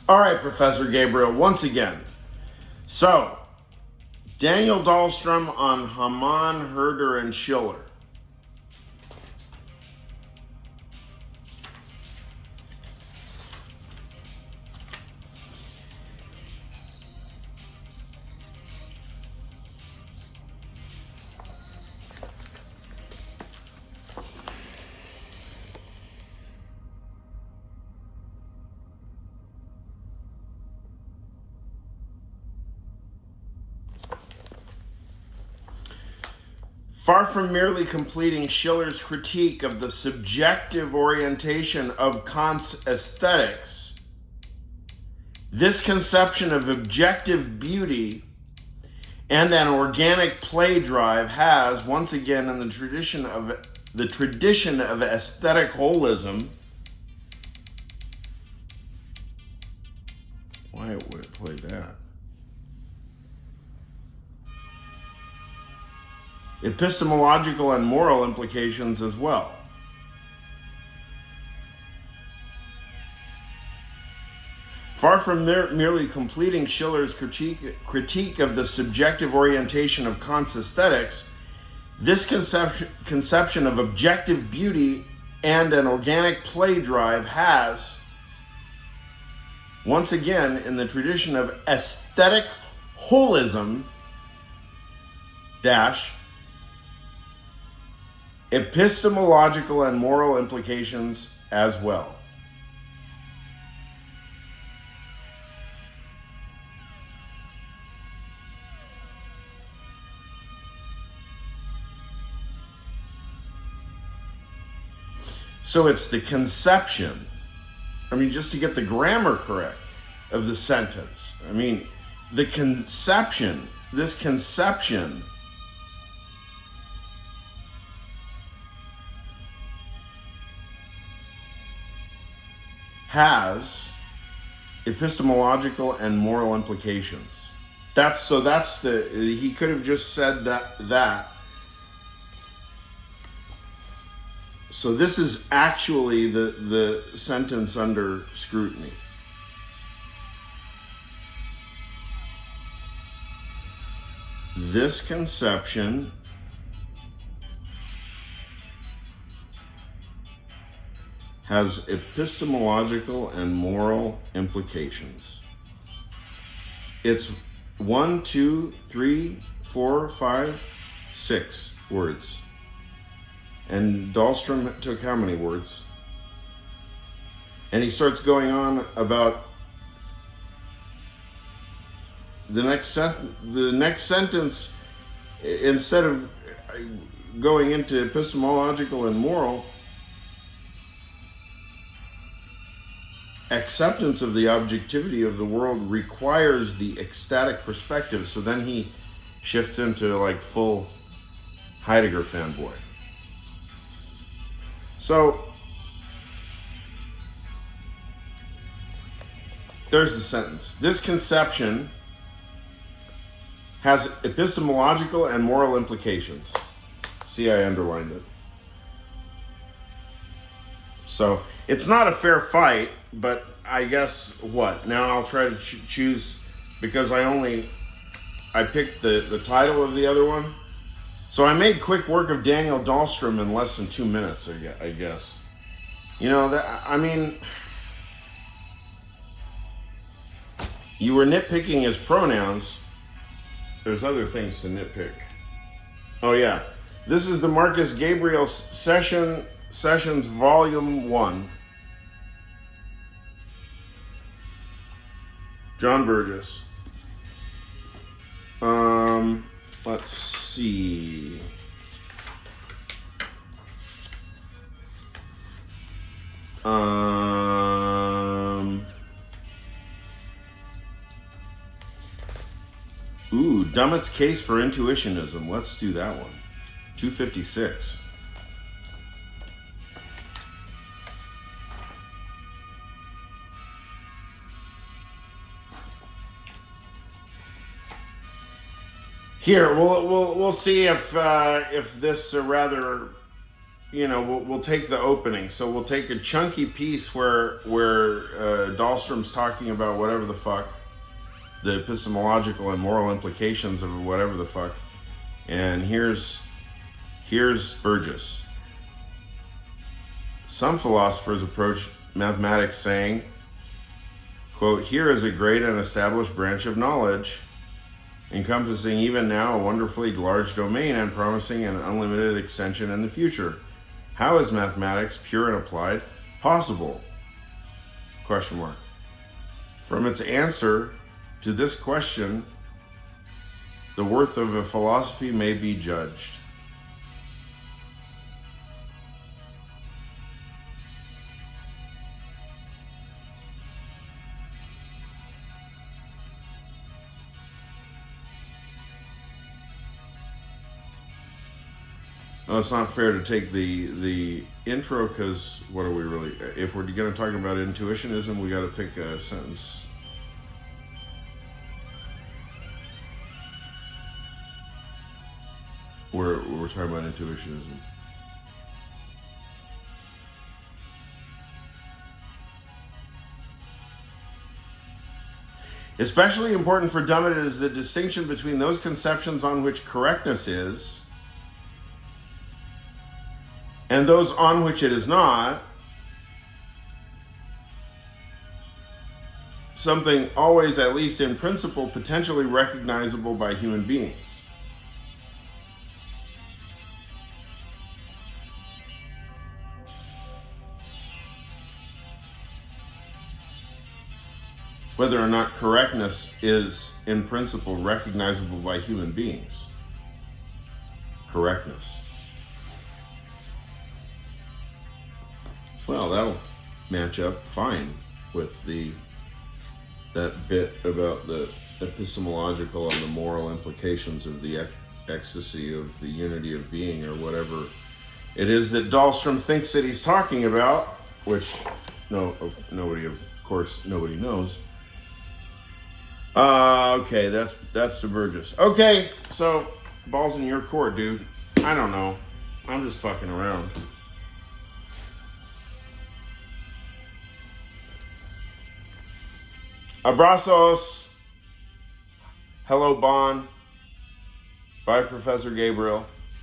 All right, Professor Gabriel, once again. So, Daniel Dahlstrom on Hamann, Herder, and Schiller. Far from merely completing Schiller's critique of the subjective orientation of Kant's aesthetics, this conception of objective beauty and an organic play drive has, once again in the tradition of aesthetic holism, why would it play that? Epistemological and moral implications as well. Far from merely completing Schiller's critique of the subjective orientation of Kant's aesthetics, this conception of objective beauty and an organic play drive has, once again in the tradition of aesthetic holism, epistemological and moral implications as well. So it's the conception, just to get the grammar correct of the sentence. The conception, this conception has epistemological and moral implications. He could have just said that. So this is actually the sentence under scrutiny. This conception has epistemological and moral implications. It's 1, 2, 3, 4, 5, 6 words. And Dahlstrom took how many words? And he starts going on about the next sentence. Instead of going into epistemological and moral, acceptance of the objectivity of the world requires the ecstatic perspective. So then he shifts into full Heidegger fanboy. So there's the sentence. This conception has epistemological and moral implications. See, I underlined it. So it's not a fair fight, but I guess what? Now I'll try to choose, because I picked the title of the other one. So I made quick work of Daniel Dahlstrom in less than 2 minutes, I guess. You were nitpicking his pronouns. There's other things to nitpick. Oh yeah, this is the Markvs Gabriel Sessions Volume 1. John Burgess. Let's see. Dummett's Case for Intuitionism. Let's do that one. 256. Here, we'll see if this rather we'll take the opening. So we'll take a chunky piece where Dahlstrom's talking about whatever the fuck, the epistemological and moral implications of whatever the fuck. And here's Burgess. Some philosophers approach mathematics saying, quote, "Here is a great and established branch of knowledge, encompassing even now a wonderfully large domain and promising an unlimited extension in the future. How is mathematics, pure and applied, possible?" Question mark. From its answer to this question, the worth of a philosophy may be judged. No, it's not fair to take the intro, because what are we really... If we're going to talk about intuitionism, we got to pick a sentence. We're talking about intuitionism. Especially important for Dummett is the distinction between those conceptions on which correctness is and those on which it is not, something always, at least in principle, potentially recognizable by human beings. Whether or not correctness is, in principle, recognizable by human beings. Correctness. Well, that'll match up fine with that bit about the epistemological and the moral implications of the ecstasy of the unity of being, or whatever it is that Dahlstrom thinks that he's talking about, which nobody knows. Okay, that's the Burgess. Okay, so ball's in your court, dude. I don't know. I'm just fucking around. Abrazos. Hello, Bon. Bye, Professor Gabriel.